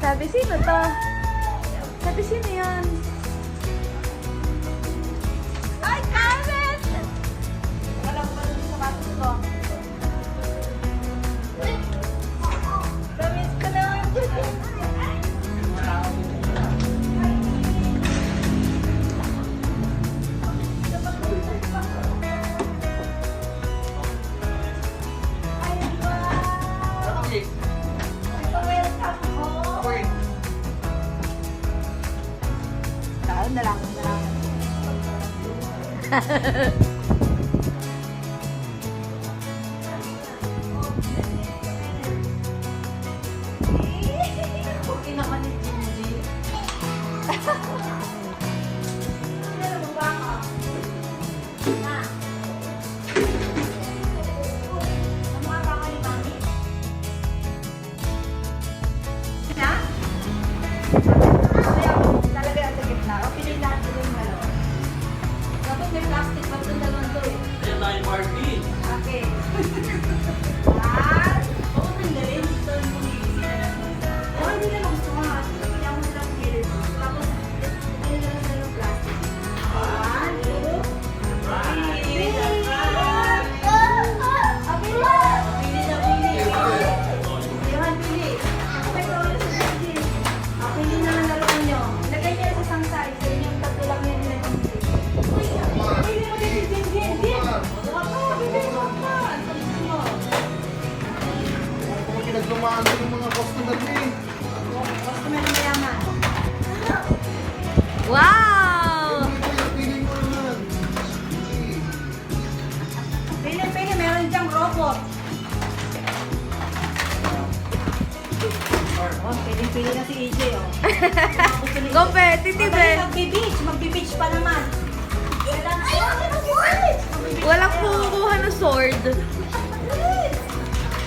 Sabi, sino to? Sabi, sino yan? Ay, Karen! Walang pa rin sa bato ko. Promise ko na. Na lang. Okay naman ni Gigi. Ano mo ba ka? Na. Ano ba ka ni Mami? Na? Talaga ang sakit na. Okay na natin yung ano. Dapat may plastic pa itong dalawang to eh. Ayan tayo party. Okay. One. Oo, tanggalin. Dito yung bumigising na lang. Oh, hindi na gusto ko nga. Kailangan mo lang gilid. Tapos, hindi na lang yung plastic. One, two, three. Okay na. Pili na pili. Johan, pili. Okay, so ulit sa Gigi. Pili na lang laruan nyo. Lagay niya sa isang size. So, yung tatlo lang yan nila ng Gigi. Pili mo din si Gigi. Gigi. Pili mo pa. Ang gusto mo. Kung pinaglumaan ko ng mga customer ni. Customer na mayaman. Wow! Piling mo naman. Pili. Meron diyang robot. Oh, pili na si EJ, oh. Competitive eh. Magbe-beach pa naman. Walang kumukuha ng sword.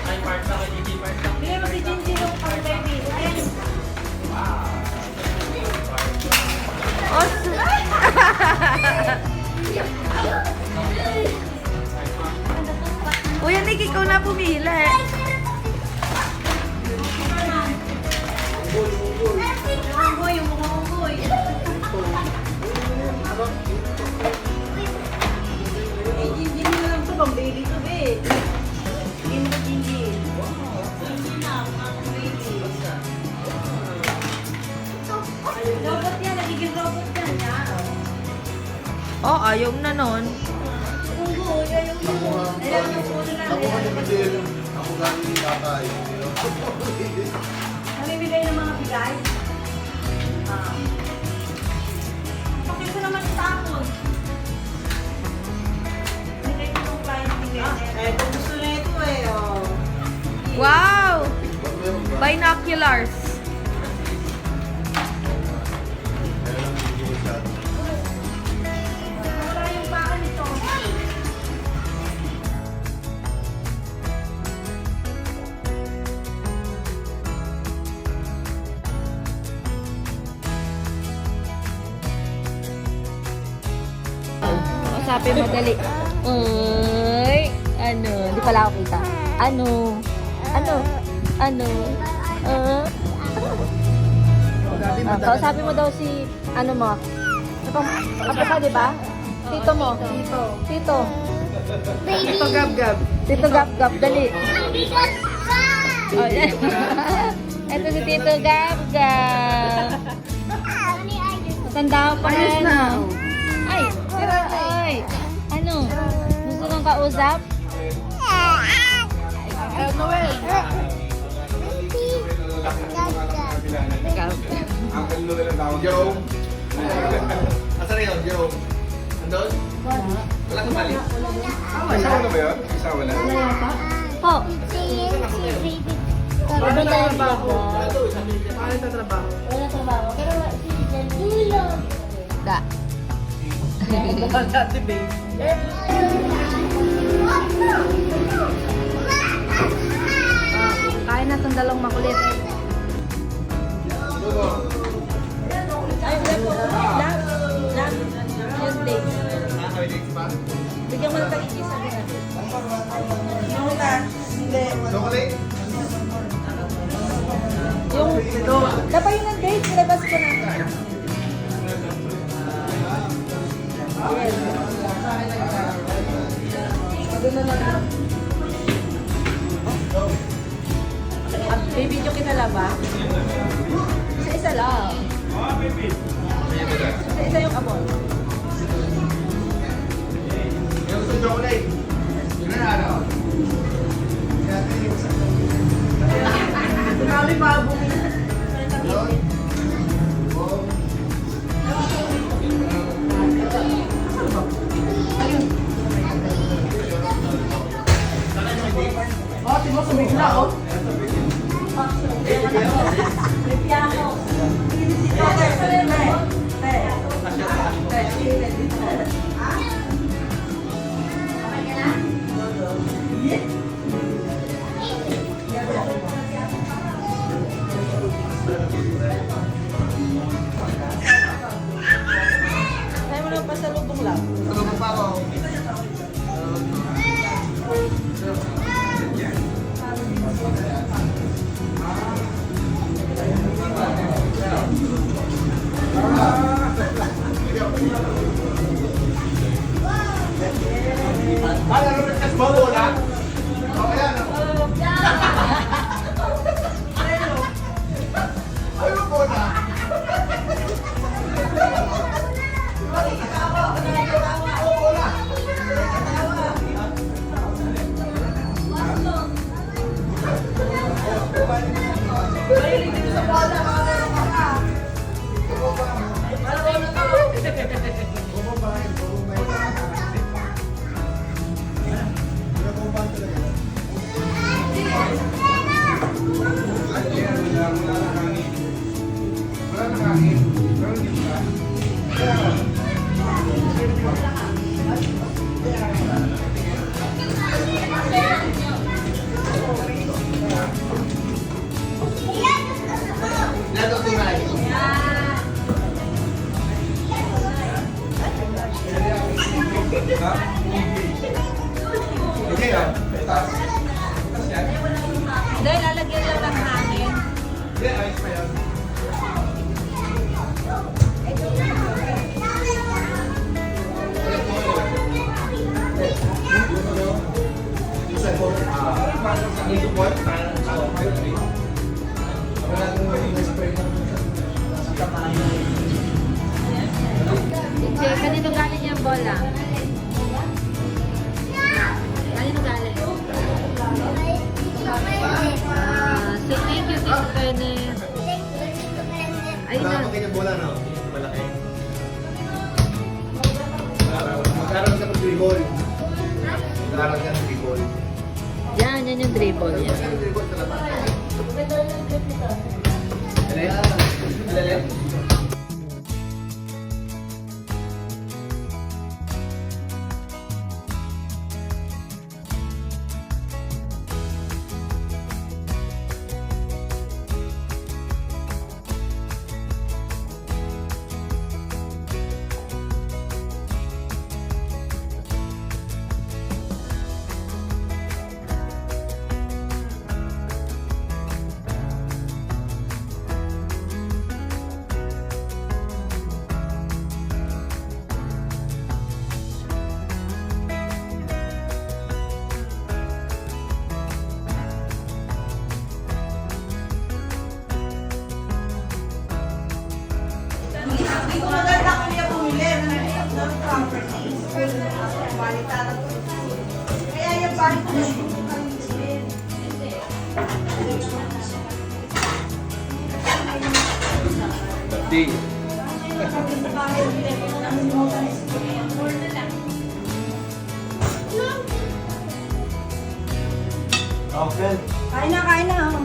Ay, part na kay Gigi, part na. Bili mo si Jinji yung pang baby. Ayan. Awesome. Kuya Nick, ikaw na pumili. Yung mga unggoy. Eh, Jinji na lang ito. Pang baby to, be. Bili mo si Jinji. Robot yan. Nagiging robot yan. Yan. Oh, ayaw na nun. Unggoy. Ayaw mo. Kailangan ng puno lang. Ako ka ni Miguel. Ako galing ni tatay. Namimigay ng mga bigay. Bakit ko naman itapon? Bigay ko ng client bigay na yan. Eh, kung gusto na ito eh, oh. Wow! Ba't meron ba? Binoculars. Meron ang hindi masyado. Wala yung baka nito. Kausapin mo dali. Uy! Ano? Di pala ako kita. Ano? Ano? Ano? Kausapin mo daw si, ano mo? Apa ka, di ba? Tito mo. Tito. Ito gab-gab. Tito Gab-Gab, dali. Oh, yan. Ito si Tito Gab-Gab. Tanda ko pa rin. Ay, ay. Ano? Gusto kong kausap? Noel. Uncle Noel ang tawag. Jerome. Asa na yun, Jerome? Andun? Wala kang mali? Isawa na ba yun? Isawa na? Po. Ano trabaho? Ano ito trabaho? Da. Dati, babe. Kain na itong dalawang makulit. Ay, love. Yung date. Bigyan mo na tayo isa din. Yung ta, hindi. Chocolate? Yung, Dapat yun ang date, nilabas ko na. Yes. Doon na lang. Bibidyo kita lang ba? Isa-isa lang. Isa-isa yung abon. Yung gusto chocolate. Yun na ano. Grabe ba, bumi? Oh, timo sumig na, oh. May piano. Tayo mo lang pasalubong lang. Ano pa ako? Ano rin kasi bola? O yan. Ano bola? Hindi, lalagyan lang ng hangin. Che, kanino galing yung bola? Kanino galing? So thank you, Tito Kenneth. Ayun na. Malaki yung bola, no? Malaki. Magkaroon ka ng dribble. Magkaroon ka ng dribble. Yan yung dribble niya. Magkaroon ng dribble sa labas. Alin? Hindi ko maganda kung niya bumili ng property. Kaya yung bahay ko na Ding. Okay. Kain na, kain na. Oh.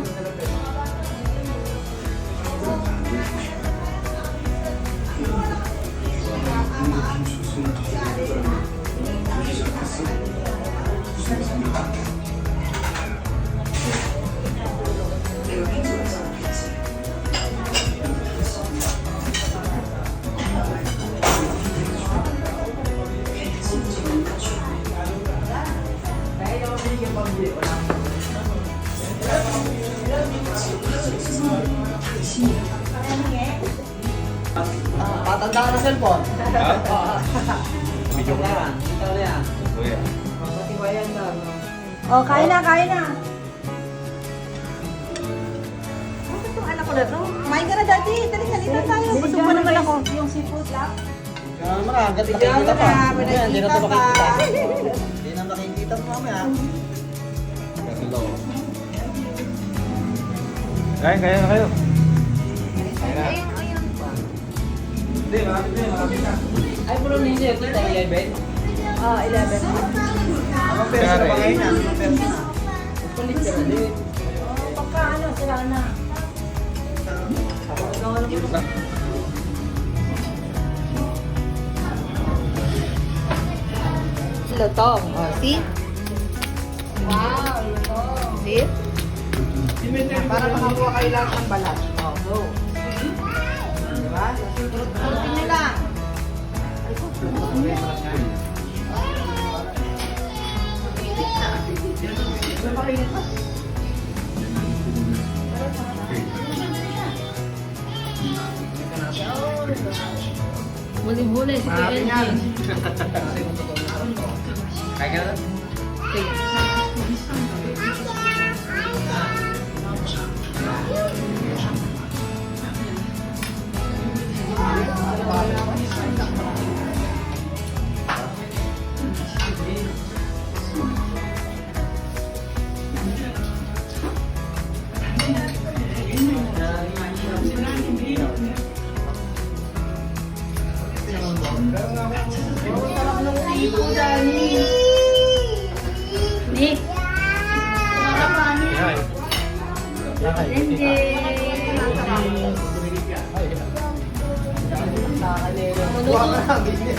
Handa ka ng cellphone. Video ko na. Kita na yan. Kuya. Patibayan na. Oh, kain na, kain na. Bakit itong anak ko na to? Kumain ka na, Daddy. Dali, halika tayo. Busog pa naman ako. Yung seafood lang. Hanggat nakikita pa. Mamaya, hindi na ito makikita. Hindi na makikita mo mamaya. Hello. Kain na kayo. Kain na. Hindi, marami na. Ay, pulo ninyo. Kita 11. Ah, 11. Ang pera na ba ngayon na? Ang pera na. Kulit ka na din. Pagka ano, sila na. Lutong. Oh, see? Wow, ito. See? Para makakuha kayo lahat ng balat. Oh, go. Diba? Turut-turutin nyo lang. Huling-huli si Kuya Marami yan. Elgin. Kain ka na. Nick. Kuha ka lang. Ganyan.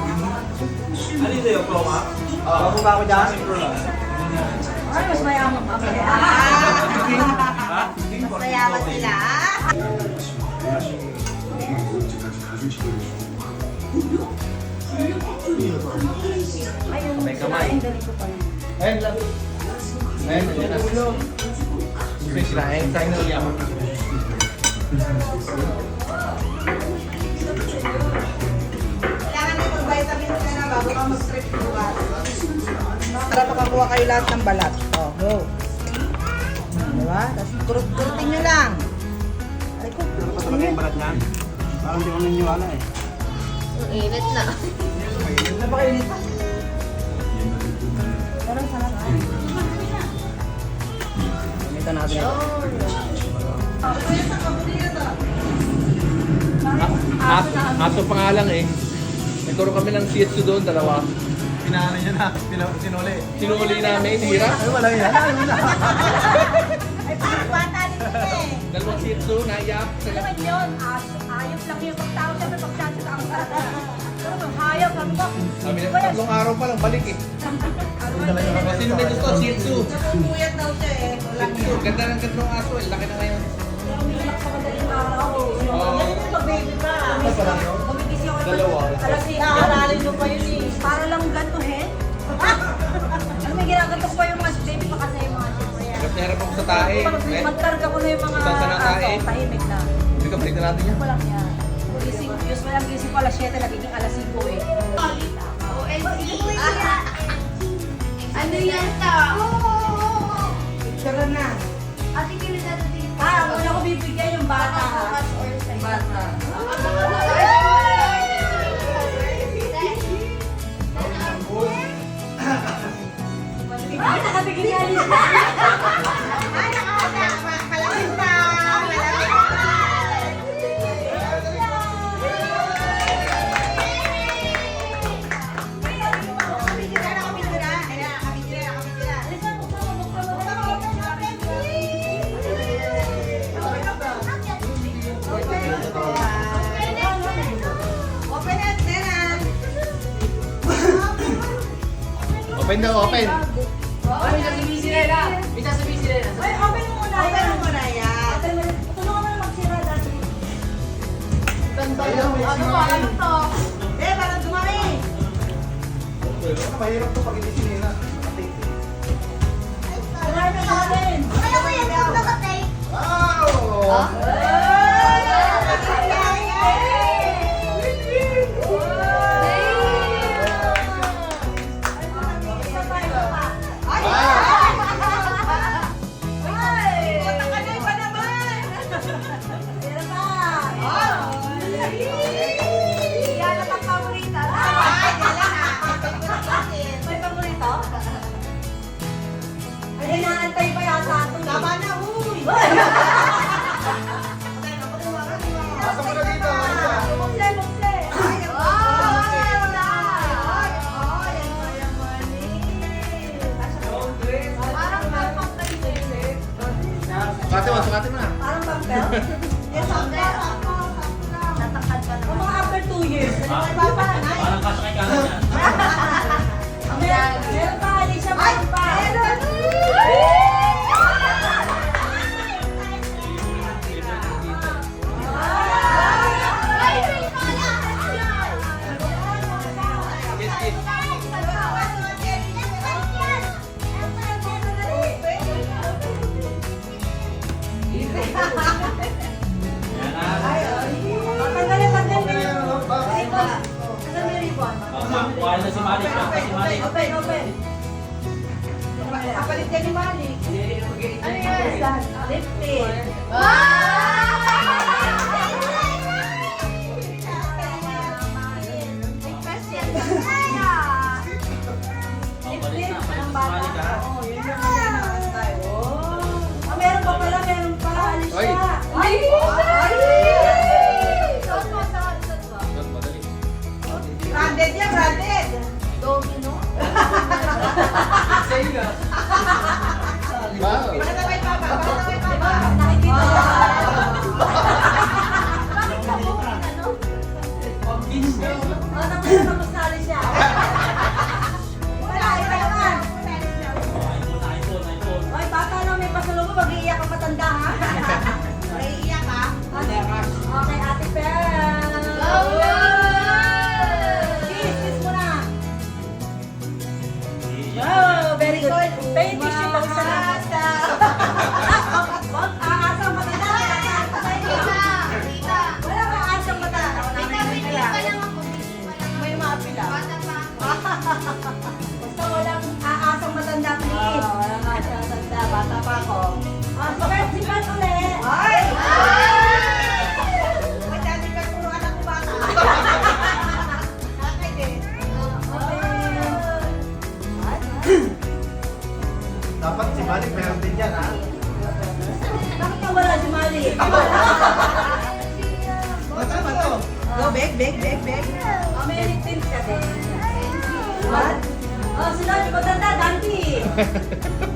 Ano ito yung promo? Bago ba ako dyan? Ay, mas mayaman pa. Mas mayaman sila. Ayun, Kamay. dali ko pa yun. Ayun lang. Ayun, ayun na. Sige sila, ayun. Kain na ulit ako. Kailangan ng vitamins ka na bago ka mag-trip bukas. Para makakuha kayo lahat ng balat. Oh, go. Diba? Tapos turutin nyo lang. Ay ko. Talaga yung balat niyan. Parang di ko naniniwala eh. Ang init na. Napakainit pa. Gamitan natin ito. Aso pa nga lang eh. Nagkaroon kami ng Shih Tzu doon, dalawa. Pinaano niya na. Sinuli. Sinuli namin, hira. Ay, wala yan. Ayun na. Ay, bata din eh. Dalawang Shih Tzu, naiyak. Alam mo yun, ayop lang yung pagtao. Siyempre, pagchances ako sa atin. Pero kung hayop, sabi ko, Kami na, tatlong araw pa lang, balik eh. Kasi nung may gusto, Shih Tzu. Napupuyat daw siya eh. Wala Shih Tzu, ganda ng ganda ng aso eh, laki na ngayon. umiiyak sa madaling araw. Oo. Pag-baby pa. Gumigising ako. Dalawa. Alas 6. Nakakaalin mo pa yun eh. Para lang gantuhin. Ano may ginaganto ko pa yung mga baby pa kasi yung mga shit. Hirap na hirap ako sa tae. Eh, Magkarga ko na yung mga Saan na tae? aso. Tahimik na. hindi ka balik na natin yan. Walang yan. Gising, usually ang gising ko alas 7, nagiging alas 5 eh. Ano yan ta? Picture na. Ate, kailan natin dito? Wala ko bibigyan yung bata ha. Bata. Nakabigyan niya. Ay, nakakata. Kalawin pa. Open it, Nena. Open daw, open. Ay, open mo muna Open yan. mo na yan. Tulungan mo na Ano to? Ano to? Eh, parang dumami. Mahirap to pag hindi sinira. Dumami na sa akin. Kaya ko yan yung nakatape. Wow! May paborito? Ay, naantay pa yata ito. Tama na, uy! Asa mo na dito? Bukse, bukse. Parang parang kayo eh. Sukati mo na. Parang papel. Eh, sakto. Natakad ka Kung naman. mga after 2 years, ano Ay, papa, nay. Parang kasakay ka na yan. meron pa, Alicia, meron pa. Ay, may pala. Kiss, kiss. Yan na. Tanggalin, tanggalin. Ano, bakit? Asan may ribbon? Kuha na si Malik. Si Malik. Open, open. Kapalit yan ni Malik. Ano yan? Lipstick. Papalit na. Lipstick ng Si bata. Malik ha. Oo, yun yung mga inaantay. Oh, meron pa pala, meron pa, Alicia. Ay. Ay! Suot mo, suot, suot mo. Madali. Branded yan, branded. Domino. Sa'yo na. Wow. Panataway, papa. Panataway, papa. Nakikita mo. Bakit ka po? Ano? Oh, tapos na Alicia. Wala, ito naman. iPhone. Oy, bata na may pasalubong, mag-iiyak ang matanda, ha? Naiiyak ka? Okay, Ate Pel. Go, go! Kiss, kiss mo na. Wow, very good. Paint tissue pang isa lang. Wag aasang matanda. Tita, tita. Wala kang aasang matanda. Tita, pinili pa lang ako. Pinili pa lang. May maapila. Bata pa ako. Basta walang aasang matanda, please. Walang aasang matanda. Bata pa ako. So, si Pat ulit. Ay! May dati ka puro anak ko bata. Nakakay din. Dapat si Malik meron din yan, ha? Bakit ka wala si Mali? Ano to? Go, beg, beg, beg, beg. Oh, may lip ka din. What? Oh, sila, di matanda, Dante.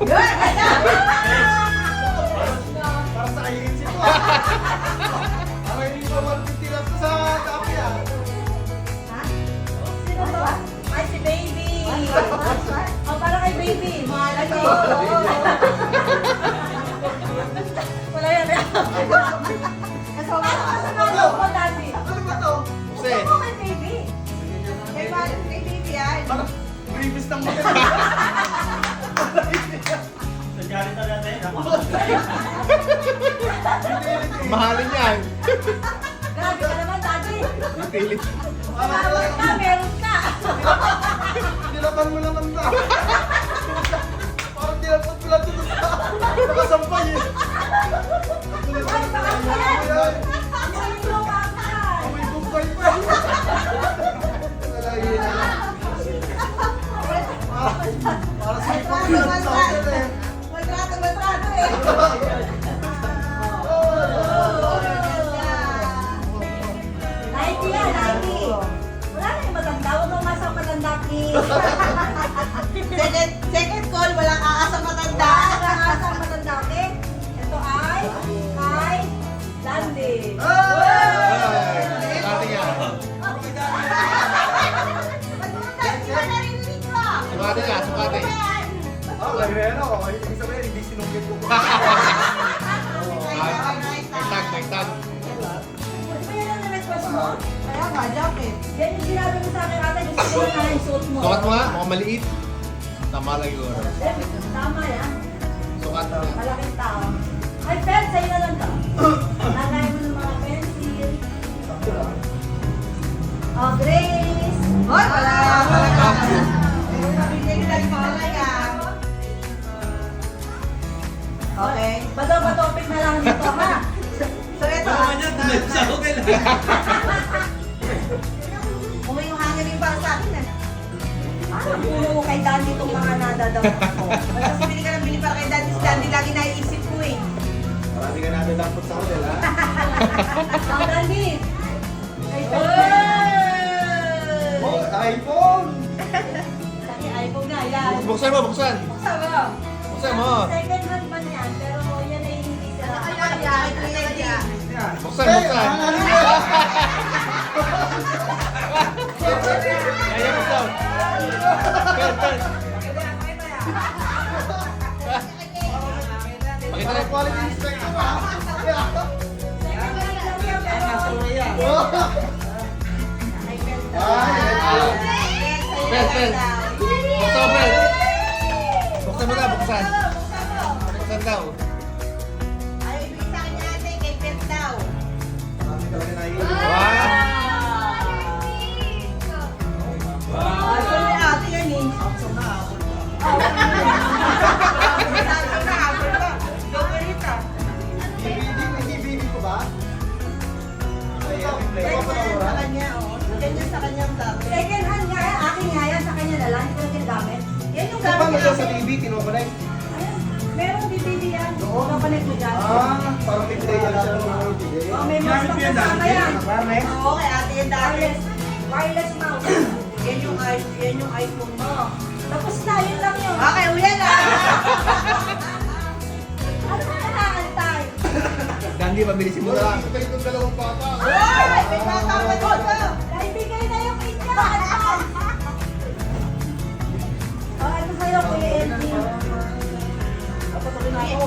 Yun, ganda! Para sa ayirin ito. Ang hindi pa 150 lang to sa dami, ah. Ha? Sino to? Ay, si Baby. Oh, para kay Baby. Mahal ko. Wala yan. Kasama ko, Dante. Ano ba to? Kasi, Ako kay Baby. Kay Malik, kay baby yan. parang previous ng mga. Nandiyan na natin. Mahalin yan. Grabe ka naman, Dante. Pilit. Meron ka, meron ka. Nilaban mo naman ba? Parang nilaban mo lang dito sa nakasampay eh. Ay, baka yan. May luwa ka. May bumbay pa. Nalagi na. Para sa ipang lang sa hotel eh. Maltrato, maltrato eh. Nike yan, Nike. Wala na yung matanda. Huwag kang masang matanda, please. Second call, walang aasang matanda. Wala kang masang matanda, okay? Ito ay kay Landy. Ating yan. Sukati ka, sukati. Ah, lagyan ako. Ibig sabihin, hindi sinunggit ko. May tag, may tag. Ano ba yan ang request mo? Kaya nga, jacket. Yan yung sinabi mo sa akin ate, gusto ko na yung suot mo. Sukat mo nga, mukhang maliit. Tama lang yun. Tama yan. Sukat mo. Malaking tao. Ay, Fel, sa'yo na lang to. Lagay mo ng mga pencil. Oh, Grace. Hoy, wala. Nabigay kita ni Malaya. Okay. Bato-topic na lang dito, ha? So, ito. Kung yung hangin yung para sa akin, eh. Puro kay Danny itong mga nadadama ko. Basta bili ka ng bili para kay Daddy. Si Daddy lagi naiisip ko eh. Marami ka natin dapat sa hotel, ha? Ang Danny. Kay Oh, iPhone! Danny, iPhone na, yan. Buksan mo, buksan. Sabi ko. Buksan mo. Second hand man yan, pero yan ay hindi sila. Buksan, buksan. Kaya buksan. Pen, pen. Pakita na yung quality inspection mo, ha? Pen, pen. Buksan mo, pen. Buksan mo na, buksan. Buksan daw. Ay, ibigay sa kanya ate, kay Pet daw. Wow! Ah, so may ate yan eh. Samsung na hapon ba? Samsung na hapon ba? Doperita. DVD ko ba? Ganyan sa kanya, oh. Ganyan sa kanya ang dami. Second hand nga yan, akin nga yan, sa kanya na lang, hindi ko na ginagamit. Yan yung Paano gamit siya niya. sa TV? Kinokonect? Ayun, merong DVD yan. Kapalit mo dyan. Parang may play yan siya ng mga TV. Oh, may mouse pa kasama yan. Oo, kay ate yan dati. Wireless mouse. Yan yung iPhone mo. Tapos na, yun lang yun. Okay, uwi na. Ano na nakakantay? Gandhi, pabilisin mo na lang. Ito yung dalawang bata. Ay, may bata pa doon. Naibigay na yung kanya. Oh, ano sa'yo, Kuya Edgy?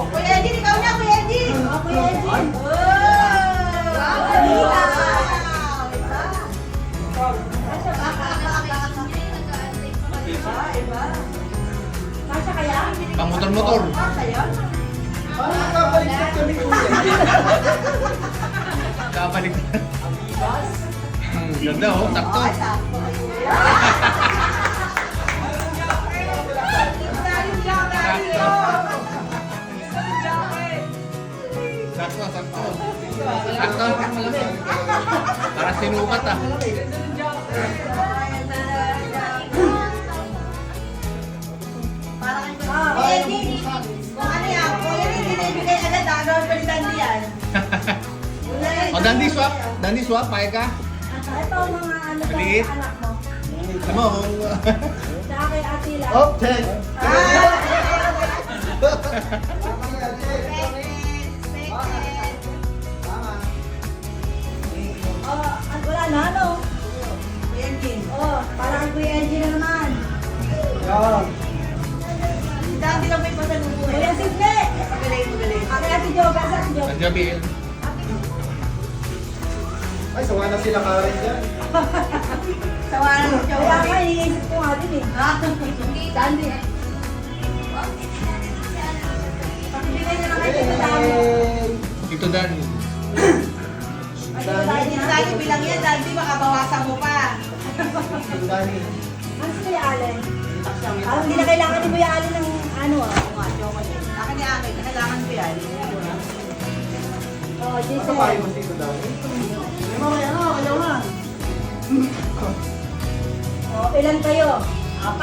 Kuya Edin, ikaw na, Kuya Edin. Oh, Kuya Edgy. Kasha kaya? Pang motor-motor. Kasha yun? Parang nakabaliktad kami kuya. Nakabaliktad. Ganda oh, sakto. Sakto, sakto. Sakto. Para sinukat ah. Kuya Edin, kung ano yan, Kuya Edin, binibigay agad, gagawin pa ni Dandy yan. O, Dandy swap, payag ka? Ito ang mga ano sa Maliit? anak mo. Alam mo, kung... Sa kay Atila. Oh, check! Oh, wala na, ano? Kuya Edin. Oh, parang kay Kuya Edgy na naman. Si Dandy lang may pasalubong eh. Kuya Sidney! Magaling. Kay Ate Joga, sa Ate Joga. Nandiyan, Bill. Ay, sawa na sila Karen dyan. Sawa na ng Kaya nga, iniisip ko nga din eh. Dandy. Pakibigay na lang kayo sa dami. Tito Dan. Hindi Dandy bilang yan, Dandy, makabawasan mo pa. Tito Dani. Ano si Kuya Allen? Parang hindi na kailangan ni Kuya Allen ng ano ah. Akin ni Ate, kailangan ko yan. Oh, Ano Jason. pa yung Tito Dani? Oh, ilan kayo? 4.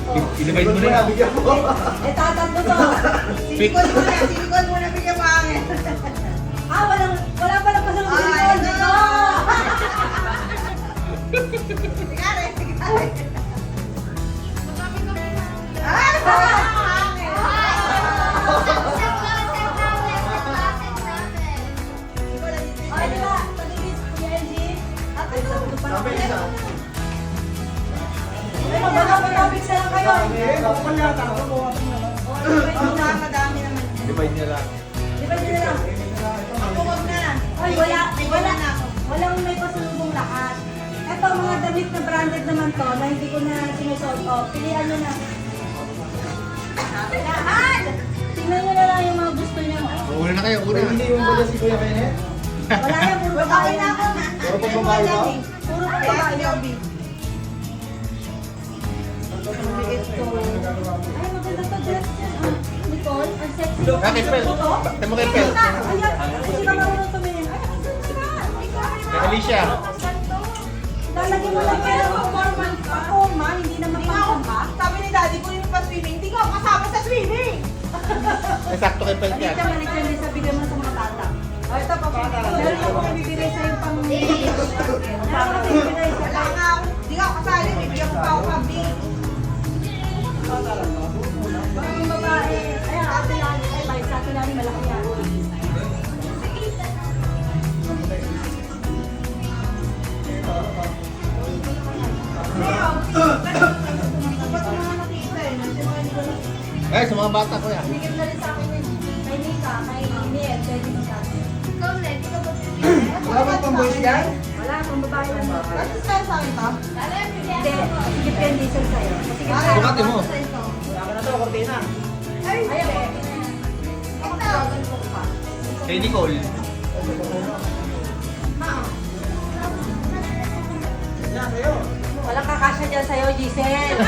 Oh. I-divide mo na. Bigyan mo. Tatatlo to. Silikon mo na bigyan mo akin. Wala pa lang pasalong Ay, silikon. no. Oh! Sigari. Ay, Ay, di ba? Pag-ibig, Kuya Angie. Sabi isa. Ay, magbaga-topics na lang kayo. madami naman. Divide niya lang. Di ba nila lang? Ako wag na. Ay, wala. May Wala. na ako. Walang may pasulubong lahat. Ito, mga damit na branded naman to, na hindi ko na sinusuot. O, pilihan nyo na. Lahat! Tingnan nyo na lang yung mga gusto nyo. Una na kayo, una. Hindi yung bala si Kuya Kenneth? Wala yan, puro babae na ako. Puro pang babae ba? Puro pang babae na. Ay, maganda to dress yan. Ah, Nicole, ang sexy. Kay Pel. Bakit mo kay Pel? Ayan, hindi ka marunong tumingin. Ay, ang ganda nga. Kay Alicia. Lalagyan mo lang yan ng performance pa. Oo, ma, hindi naman pangkamba. Sabi ni daddy ko yung pa-swimming, hindi ko ako kasama sa swimming. Ay, sakto kay Pel yan. Alita, malit yan din sa bigyan mo sa mga bata. O, ito pa, meron ako bibigay sa'yo pang... Meron ako bibigay Wala sa'yo. nga ako, hindi ako kasali, bibigyan ko pa ako kambing. Ang babae. Ay, ate Lani. Ay, bye. Sa ate Lani, malaki yan. Ay, sa mga bata ko yan. Bigyan na rin sa akin yun. Kay Nika, kay Miel, kay Nika. Ikaw, Len, ikaw ba pipili? Wala ba pang boys yan? Wala, kung babae lang. Kasi sa'yo sa akin to? Hindi, sige pen diesel sa'yo. Sige, sa'yo. Bukati mo. Wala ka na to, kortina. Ay, ayan. Ako dragon po pa. Kay Nicole. Yan, sa'yo. Walang kakasya dyan sa'yo, Giselle.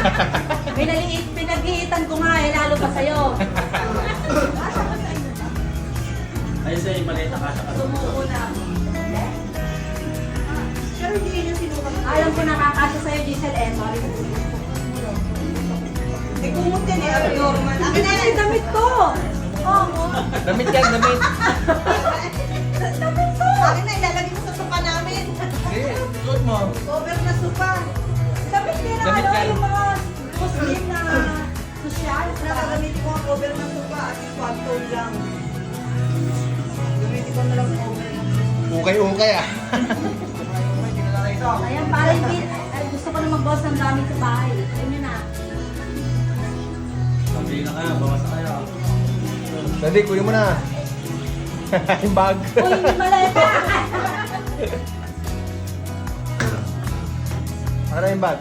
Pinag-iitan ko nga eh, lalo pa sa'yo. Ayun sa'yo, yung maliit na kasha ka. Sumuko na. Pero hindi yun yung sinukat. Alam ko nakakasya sa'yo, Giselle, eh. Sorry. Eh, kumot yan eh, abnormal. Akin na Ay, yan. damit ko! Oo. Damit yan, damit. Damit ko! Akin na, ilalagay mo sa sopa namin. Sige, suot mo. Cover na sopa. Damit din na Damit ano, yan. yung mga Muslim na sosyal. Nakagamitin ko ang cover ng sopa at yung one tone lang. Gamitin ko na lang cover. Ukay-ukay ah. Ayan, para hindi, ay, gusto ko na mag-boss ng gamit sa bahay. Ayun yun na. Sabi na kayo, bawas na kayo. Dali, kunin mo na. Yung bag. Uy, hindi maleta! Ano yung bag?